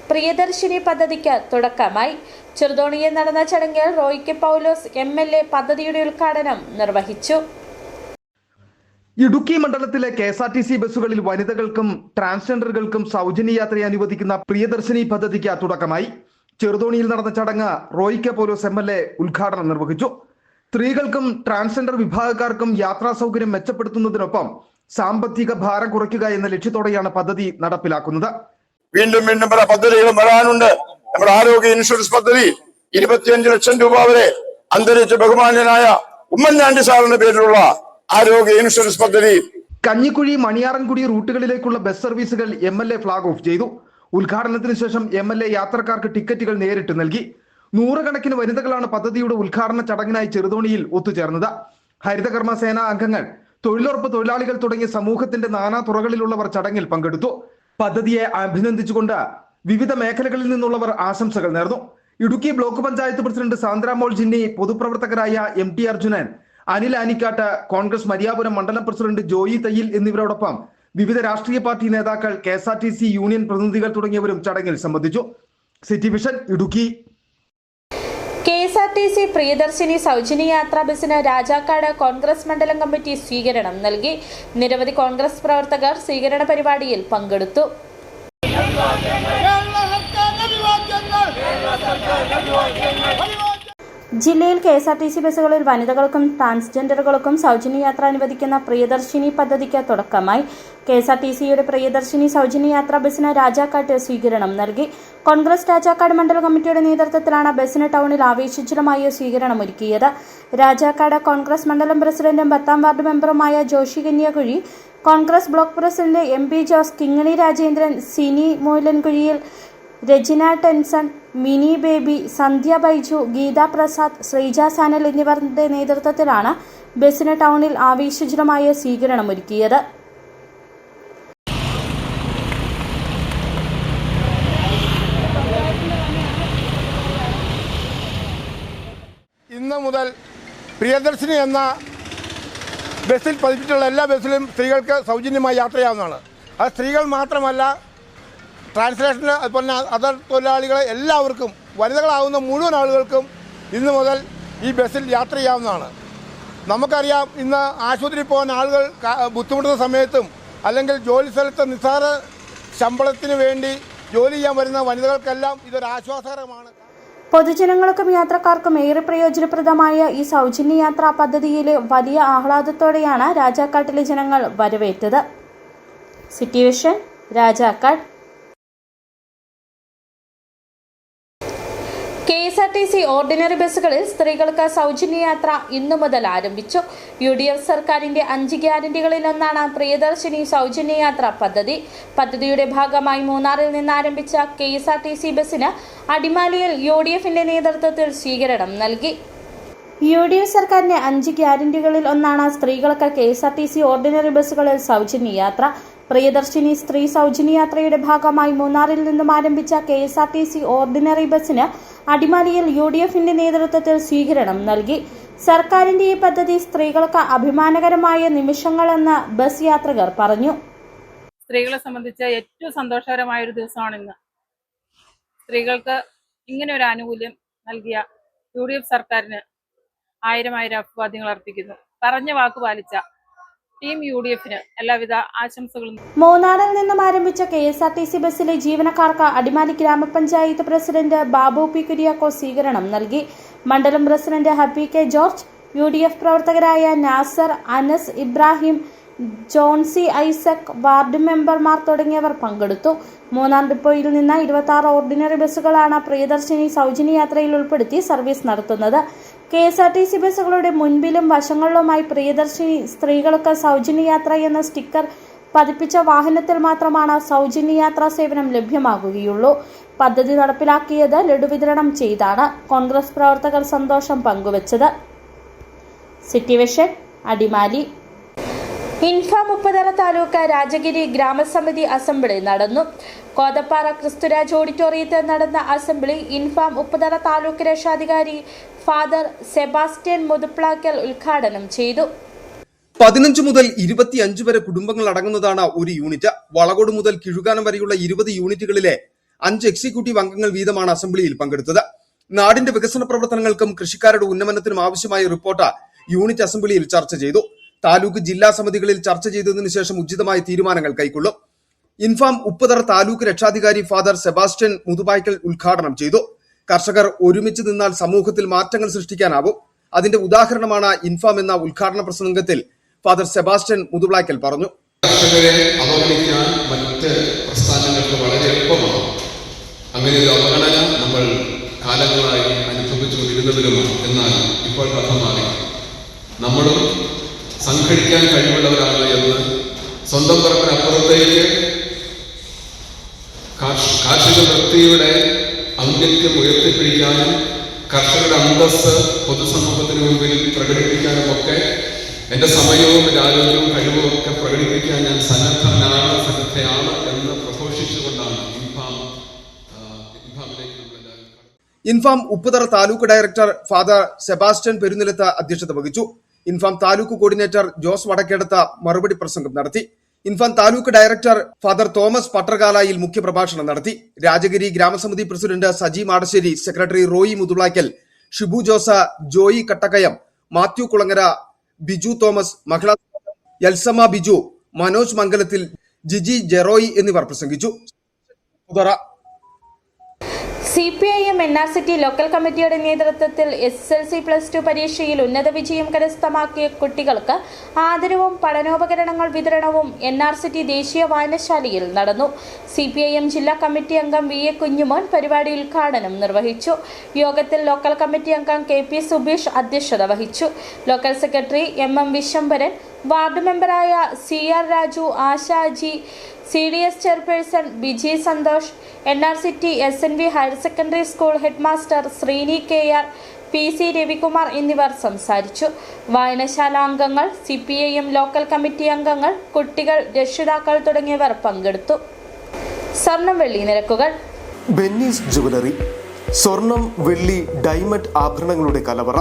പ്രിയദർശിനി പദ്ധതിക്ക് തുടക്കമായി. ചെറുതോണിയിൽ നടന്ന ചടങ്ങിൽ റോയ് കെ പൗലോസ് MLA പദ്ധതിയുടെ ഉദ്ഘാടനം നിർവഹിച്ചു. ഇടുക്കി മണ്ഡലത്തിലെ KSRTC ബസ്സുകളിൽ വനിതകൾക്കും ട്രാൻസ്ജെൻഡറുകൾക്കും സൗജന്യ യാത്ര അനുവദിക്കുന്ന പ്രിയദർശിനി പദ്ധതിക്ക് തുടക്കമായി. ചെറുതോണിയിൽ നടന്ന ചടങ്ങ് റോയ് കെ പൗലോസ് MLA ഉദ്ഘാടനം നിർവഹിച്ചു. സ്ത്രീകൾക്കും ട്രാൻസ്ജെൻഡർ വിഭാഗക്കാർക്കും യാത്രാ സൗകര്യം മെച്ചപ്പെടുത്തുന്നതിനൊപ്പം സാമ്പത്തിക ഭാരം കുറയ്ക്കുക എന്ന ലക്ഷ്യത്തോടെയാണ് പദ്ധതി നടപ്പിലാക്കുന്നത്. വീണ്ടും പല പദ്ധതികളും വരാനുണ്ട്. നമ്മുടെ ആരോഗ്യ ഇൻഷുറൻസ് പദ്ധതി 25 ലക്ഷം രൂപ വരെ അന്തരിച്ച ബഹുമാന്യനായ ഉമ്മൻചാണ്ടി സാറിന്റെ പേരിലുള്ള ആരോഗ്യ ഇൻഷുറൻസ് പദ്ധതി. കഞ്ഞിക്കുഴി, മണിയാറൻകുടി റൂട്ടുകളിലേക്കുള്ള ബസ് സർവീസുകൾ MLA ഫ്ളാഗ് ഓഫ് ചെയ്തു. ഉദ്ഘാടനത്തിന് ശേഷം MLA യാത്രക്കാർക്ക് ടിക്കറ്റുകൾ നേരിട്ട് നൽകി. 100 കണക്കിന് വനിതകളാണ് പദ്ധതിയുടെ ഉദ്ഘാടന ചടങ്ങിനായി ചെറുതോണിയിൽ ഒത്തുചേർന്നത്. ഹരിതകർമ്മ സേന അംഗങ്ങൾ, തൊഴിലുറപ്പ് തൊഴിലാളികൾ തുടങ്ങിയ സമൂഹത്തിന്റെ നാനാ തുറകളിലുള്ളവർ ചടങ്ങിൽ പങ്കെടുത്തു. പദ്ധതിയെ അഭിനന്ദിച്ചുകൊണ്ട് വിവിധ മേഖലകളിൽ നിന്നുള്ളവർ ആശംസകൾ നേർന്നു. ഇടുക്കി ബ്ലോക്ക് പഞ്ചായത്ത് പ്രസിഡന്റ് സാന്ദ്രാമോൾ ജിന്നി, പൊതുപ്രവർത്തകരായ MT അർജുനൻ, അനിൽ ആനിക്കാട്ട്, കോൺഗ്രസ് മരിയാപുരം മണ്ഡലം പ്രസിഡന്റ് ജോയി തയ്യിൽ എന്നിവരോടൊപ്പം വിവിധ രാഷ്ട്രീയ പാർട്ടി നേതാക്കൾ, KSRTC യൂണിയൻ പ്രതിനിധികൾ തുടങ്ങിയവരും ചടങ്ങിൽ സംബന്ധിച്ചു. City vision, Idukki. KSRTC Priyadarshini സൗജന്യ യാത്രാ ബസ്സിന് രാജാക്കാട് കോൺഗ്രസ് മണ്ഡലം കമ്മിറ്റി സ്വീകരണം നൽകി. നിരവധി കോൺഗ്രസ് പ്രവർത്തകർ സ്വീകരണ പരിപാടിയിൽ പങ്കെടുത്തു. ജില്ലയിൽ KSRTC ബസ്സുകളിൽ വനിതകൾക്കും ട്രാൻസ്ജെൻഡറുകൾക്കും സൗജന്യ യാത്ര അനുവദിക്കുന്ന പ്രിയദർശിനി പദ്ധതിക്ക് തുടക്കമായി. KSRTCയുടെ പ്രിയദർശിനി സൗജന്യ യാത്രാ ബസ്സിന് രാജാക്കാട് സ്വീകരണം നൽകി. കോൺഗ്രസ് രാജാക്കാട് മണ്ഡലം കമ്മിറ്റിയുടെ നേതൃത്വത്തിലാണ് ബസ്സിന് ടൗണിൽ ആവേശോജ്വലമായ സ്വീകരണമൊരുക്കിയത്. രാജാക്കാട് കോൺഗ്രസ് മണ്ഡലം പ്രസിഡന്റും 10ാം വാർഡ് മെമ്പറുമായ Joshy Kanyakuzhi, Congress block president MP Jose, Kingini Rajendran, Sini Moolankuzhiyil, Rajina Tenson, Mini Baby, Sandhya Baiju, Geetha Prasad, Sreeja Sanal എന്നിവരുടെ നേതൃത്വത്തിലാണ് ബസ്സിന് ടൗണിൽ ആവേശോജ്വലമായ സ്വീകരണമൊരുക്കിയത്. ഇന്ന് മുതൽ പ്രിയദർശിനി എന്ന ബസ്സിൽ പതിപ്പിച്ചിട്ടുള്ള എല്ലാ ബസ്സിലും സ്ത്രീകൾക്ക് സൗജന്യമായി യാത്ര ചെയ്യാവുന്നതാണ്. അത് സ്ത്രീകൾ മാത്രമല്ല, ട്രാൻസ്ലേഷന് അതുപോലെ അതർ തൊഴിലാളികളെ എല്ലാവർക്കും, വനിതകളാവുന്ന മുഴുവൻ ആളുകൾക്കും ഇന്ന് മുതൽ ഈ ബസ്സിൽ യാത്ര ചെയ്യാവുന്നതാണ്. നമുക്കറിയാം, ഇന്ന് ആശുപത്രിയിൽ പോകാൻ ആളുകൾ ബുദ്ധിമുട്ടുന്ന സമയത്തും അല്ലെങ്കിൽ ജോലി സ്ഥലത്ത് നിസ്സാര ശമ്പളത്തിന് വേണ്ടി ജോലി ചെയ്യാൻ വരുന്ന വനിതകൾക്കെല്ലാം ഇതൊരു ആശ്വാസകരമാണ്. പൊതുജനങ്ങൾക്കും യാത്രക്കാർക്കും ഏറെ പ്രയോജനപ്രദമായ ഈ സൗജന്യ യാത്രാ പദ്ധതിയിലെ വലിയ ആഹ്ലാദത്തോടെയാണ് രാജാക്കാട്ടിലെ ജനങ്ങൾ വരവേറ്റത്. City vision, Rajakkad. KSRTC ordinary ബസ്സുകളിൽ സ്ത്രീകൾക്ക് സൗജന്യ യാത്ര ഇന്നു മുതൽ ആരംഭിച്ചു. UDF സർക്കാരിന്റെ 5 ഗ്യാരണ്ടികളിലൊന്നാണ് പ്രിയദർശിനി സൗജന്യ യാത്രാ പദ്ധതി. പദ്ധതിയുടെ ഭാഗമായി മൂന്നാറിൽ നിന്ന് ആരംഭിച്ച KSRTC ബസ്സിന് അടിമാലിയിൽ UDFന്റെ നേതൃത്വത്തിൽ സ്വീകരണം നൽകി. UDF സർക്കാരിന്റെ 5 ഗ്യാരണ്ടികളിൽ ഒന്നാണ് സ്ത്രീകൾക്ക് KSRTC ഓർഡിനറി ബസ്സുകളിൽ സൗജന്യ യാത്ര. പ്രിയദർശിനി സ്ത്രീ സൗജന്യ യാത്രയുടെ ഭാഗമായി മൂന്നാറിൽ നിന്നും ആരംഭിച്ച KSRTC ഓർഡിനറി ബസ്സിന് അടിമാലിയിൽ UDFന്റെ നേതൃത്വത്തിൽ സ്വീകരണം നൽകി. സർക്കാരിന്റെ ഈ പദ്ധതി സ്ത്രീകൾക്ക് അഭിമാനകരമായ നിമിഷങ്ങളെന്ന് ബസ് യാത്രികർ പറഞ്ഞു. സ്ത്രീകളെ സംബന്ധിച്ച് ഏറ്റവും സന്തോഷകരമായ ഒരു ദിവസമാണ് ഇന്ന്. സ്ത്രീകൾക്ക് ഇങ്ങനെ ഒരു ആനുകൂല്യം നൽകിയ UDF സർക്കാരിന് ആയിരം അഭിവാദ്യങ്ങൾ അർപ്പിക്കുന്നു. പറഞ്ഞ വാക്ക് പാലിച്ച ടീം UDFന് എല്ലാവിധ ആശംസകളും. മൂന്നാറിൽ നിന്നും ആരംഭിച്ച KSRTC ബസ്സിലെ ജീവനക്കാർക്ക് അടിമാലി ഗ്രാമപഞ്ചായത്ത് പ്രസിഡന്റ് ബാബു P. കുര്യാക്കോസ് സ്വീകരണം നൽകി. മണ്ഡലം president Hampi K. George, UDF പ്രവർത്തകരായ നാസർ, അനസ്, ഇബ്രാഹിം, ജോൺസി ഐസക്, വാർഡ് മെമ്പർമാർ തുടങ്ങിയവർ പങ്കെടുത്തു. മൂന്നാർ ഡിപ്പോയിൽ നിന്ന് 26 ഓർഡിനറി ബസ്സുകളാണ് പ്രിയദർശിനി സൗജന്യ യാത്രയിൽ ഉൾപ്പെടുത്തി സർവീസ് നടത്തുന്നത്. KSRTC ബസ്സുകളുടെ മുൻപിലും വശങ്ങളിലുമായി പ്രിയദർശിനി സ്ത്രീകൾക്ക് സൗജന്യ യാത്ര എന്ന സ്റ്റിക്കർ പതിപ്പിച്ച വാഹനത്തിൽ മാത്രമാണ് സൗജന്യ യാത്രാ സേവനം ലഭ്യമാകുകയുള്ളൂ. പദ്ധതി നടപ്പിലാക്കിയത് ലഡു വിതരണം ചെയ്താണ് കോൺഗ്രസ് പ്രവർത്തകർ സന്തോഷം പങ്കുവച്ചത്. City vision, Adimali. ഇൻഫാം ഉപ്പതറ താലൂക്ക് രാജഗിരി ഗ്രാമസമിതി അസംബ്ലി നടന്നു. കോതപ്പാറ ക്രിസ്തുരാജ് ഓഡിറ്റോറിയത്തിൽ നടന്ന അസംബ്ലി ഇൻഫാം ഉപ്പതറ താലൂക്ക് രക്ഷാധികാരി ഫാദർ സെബാസ്റ്റ്യൻ മുതുപ്ലാക്കൽ ഉദ്ഘാടനം ചെയ്തു. 15 മുതൽ 25 വരെ കുടുംബങ്ങൾ അടങ്ങുന്നതാണ് ഒരു യൂണിറ്റ്. വളകോട് മുതൽ കിഴുകാനം വരെയുള്ള 20 യൂണിറ്റുകളിലെ 5 എക്സിക്യൂട്ടീവ് അംഗങ്ങൾ വീതമാണ് അസംബ്ലിയിൽ പങ്കെടുത്തത്. നാടിന്റെ വികസന പ്രവർത്തനങ്ങൾക്കും കൃഷിക്കാരുടെ ഉന്നമനത്തിനും ആവശ്യമായ റിപ്പോർട്ട് യൂണിറ്റ് അസംബ്ലിയിൽ ചർച്ച ചെയ്തു. താലൂക്ക് ജില്ലാ സമിതികളിൽ ചർച്ച ചെയ്തതിനു ശേഷം ഉചിതമായ തീരുമാനങ്ങൾ കൈക്കൊള്ളും. ഇൻഫാം ഉപ്പതറ താലൂക്ക് രക്ഷാധികാരി ഫാദർ സെബാസ്റ്റ്യൻ മുതുപായ്ക്കൽ ഉദ്ഘാടനം ചെയ്തു. കർഷകർ ഒരുമിച്ച് നിന്നാൽ സമൂഹത്തിൽ മാറ്റങ്ങൾ സൃഷ്ടിക്കാനാവും. അതിന്റെ ഉദാഹരണമാണ് ഇൻഫാം എന്ന ഉദ്ഘാടന പ്രസംഗത്തിൽ ഫാദർ സെബാസ്റ്റ്യൻ മുതുപ്ലായ്ക്കൽ പറഞ്ഞു. കർഷകരെ അവഗണിക്കാൻ മറ്റ് പ്രസ്ഥാനങ്ങൾക്ക് വളരെ എളുപ്പമാണ്. അങ്ങനെ ഒരു അവഗണന നമ്മൾ കാലങ്ങളായി അനുഭവിച്ചുകൊണ്ടിരുന്നതിലുമാണ്. എന്നാൽ ഇപ്പോൾ കഥ മാറി. നമ്മളും സംഘടിക്കാൻ കഴിവുള്ളവരാണ് എന്ന് സ്വന്തം പറമ്പിനപ്പുറത്തേക്ക് കാർഷിക വൃത്തിയുടെ ഔന്നത്യം ഉയർത്തിപ്പിടിക്കാനും കർഷകരുടെ അന്തസ്സ് പൊതുസമൂഹത്തിന് മുമ്പിൽ പ്രകടിപ്പിക്കാനും ഒക്കെ എന്റെ സമയവും ആരോഗ്യവും കഴിവും ഒക്കെ പ്രകടിപ്പിക്കാൻ ഞാൻ സന്നദ്ധയാണ് എന്ന് പ്രഘോഷിച്ചുകൊണ്ടാണ് ഇൻഫാം ഉപ്പുതറ താലൂക്ക് ഡയറക്ടർ ഫാദർ സെബാസ്റ്റ്യൻ പെരുന്നിലത്ത് അധ്യക്ഷത വഹിച്ചു. ഇൻഫാം താലൂക്ക് കോർഡിനേറ്റർ ജോസ് വടക്കേടത്ത് മറുപടി പ്രസംഗം നടത്തി. ഇൻഫാം താലൂക്ക് ഡയറക്ടർ ഫാദർ തോമസ് പട്ടർകാലായിൽ മുഖ്യപ്രഭാഷണം നടത്തി. രാജഗിരി ഗ്രാമസമിതി പ്രസിഡന്റ് സജി മാടശ്ശേരി, സെക്രട്ടറി റോയി മുതുളാക്കൽ, ഷിബു ജോസ, ജോയി കട്ടക്കയം, മാത്യു കുളങ്ങര, ബിജു തോമസ്, മഹിളാ യൽസമ ബിജു, മനോജ് മംഗലത്തിൽ, ജിജി ജെറോയി എന്നിവർ പ്രസംഗിച്ചു. CPIM NRCT ലോക്കൽ കമ്മിറ്റിയുടെ നേതൃത്വത്തിൽ SSLC+2 പരീക്ഷയിൽ ഉന്നത വിജയം കരസ്ഥമാക്കിയ കുട്ടികൾക്ക് ആദരവും പഠനോപകരണങ്ങൾ വിതരണവും NRCT ദേശീയ വായനശാലയിൽ നടന്നു. CPIM ജില്ലാ കമ്മിറ്റി അംഗം VA കുഞ്ഞുമോൻ പരിപാടി ഉദ്ഘാടനം നിർവഹിച്ചു. യോഗത്തിൽ ലോക്കൽ കമ്മിറ്റി അംഗം KP സുബീഷ് അധ്യക്ഷത വഹിച്ചു. Local secretary MM Vishambharan, ward മെമ്പറായ CR Raju, Ashaji, CDS chairperson Biji Santhosh, NRCT SNV higher secondary school headmaster Srini KR, PC Ravikumar എന്നിവർ സംസാരിച്ചു. വായനശാല അംഗങ്ങൾ, CPIM ലോക്കൽ കമ്മിറ്റി അംഗങ്ങൾ, കുട്ടികൾ, രക്ഷിതാക്കൾ തുടങ്ങിയവർ പങ്കെടുത്തു. സ്വർണം വെള്ളി നിരക്കുകൾ. ബെന്നീസ് ജുവലറി, സ്വർണം, വെള്ളി, ഡയമണ്ട് ആഭരണങ്ങളുടെ കലവറ.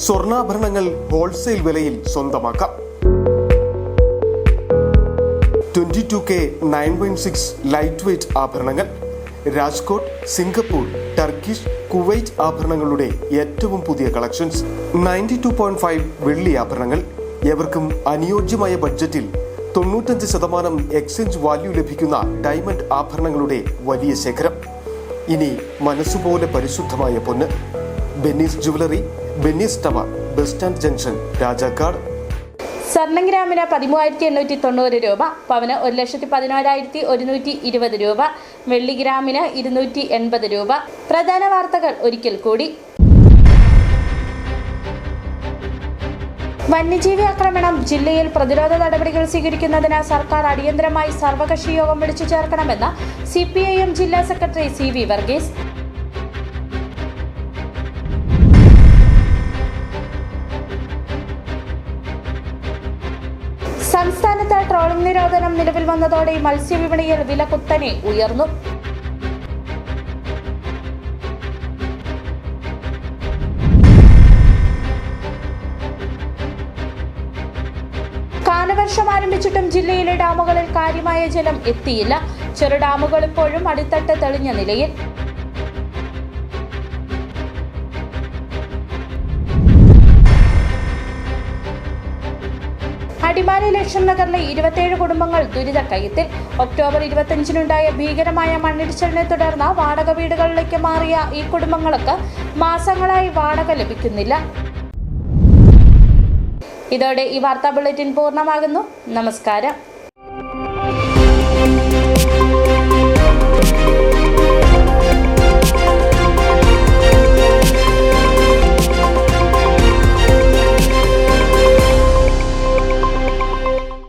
സ്വർണ്ണാഭരണങ്ങൾ ഹോൾസെയിൽ വിലയിൽ സ്വന്തമാക്കാം. 22K 916 ലൈറ്റ് വെയ്റ്റ് ആഭരണങ്ങൾ. രാജ്കോട്ട്, സിംഗപ്പൂർ, ടർക്കിഷ്, കുവൈറ്റ് ആഭരണങ്ങളുടെ ഏറ്റവും പുതിയ കളക്ഷൻസ്. 92.5 വെള്ളി ആഭരണങ്ങൾ. എവർക്കും അനുയോജ്യമായ ബഡ്ജറ്റിൽ 95% എക്സ്ചേഞ്ച് വാല്യൂ ലഭിക്കുന്ന ഡയമണ്ട് ആഭരണങ്ങളുടെ വലിയ ശേഖരം. ഇനി മനസ്സുപോലെ പരിശുദ്ധമായ പൊന്ന്. Benny's jewellery, Benny's tower, bus stand junction, Rajakkad. സ്വർണം ഗ്രാമിന് 13,890 രൂപ, പവന് 1,11,120 രൂപ, വെള്ളി ഗ്രാമിന് 280 രൂപ. പ്രധാന വാർത്തകൾ ഒരിക്കൽ കൂടി. വന്യജീവി ആക്രമണം ജില്ലയിൽ പ്രതിരോധ നടപടികൾ സ്വീകരിക്കുന്നതിന് സർക്കാർ അടിയന്തരമായി സർവകക്ഷി യോഗം വിളിച്ചു ചേർക്കണമെന്ന് CPIM ജില്ലാ സെക്രട്ടറി CV വർഗീസ്. സംസ്ഥാനത്ത് ട്രോളിംഗ് നിരോധനം നിലവിൽ വന്നതോടെ മത്സ്യവിപണിയിൽ വില കുത്തനെ ഉയർന്നു. കാലവർഷം ആരംഭിച്ചിട്ടും ജില്ലയിലെ ഡാമുകളിൽ കാര്യമായ ജലം എത്തിയില്ല. ചെറു ഡാമുകൾ ഇപ്പോഴും അടിത്തട്ട് തെളിഞ്ഞ നിലയിൽ. അടിമാലി ലക്ഷം നഗറിലെ 27 കുടുംബങ്ങൾ ദുരിതക്കയത്തിൽ. ഒക്ടോബർ 25-നുണ്ടായ ഭീകരമായ മണ്ണിടിച്ചിലിനെ തുടർന്ന് വാടക വീടുകളിലേക്ക് മാറിയ ഈ കുടുംബങ്ങൾക്ക് മാസങ്ങളായി വാടക ലഭിക്കുന്നില്ല. ഇതോടെ ഈ വാർത്താ ബുള്ളറ്റിൻ പൂർണ്ണമാകുന്നു. നമസ്കാരം.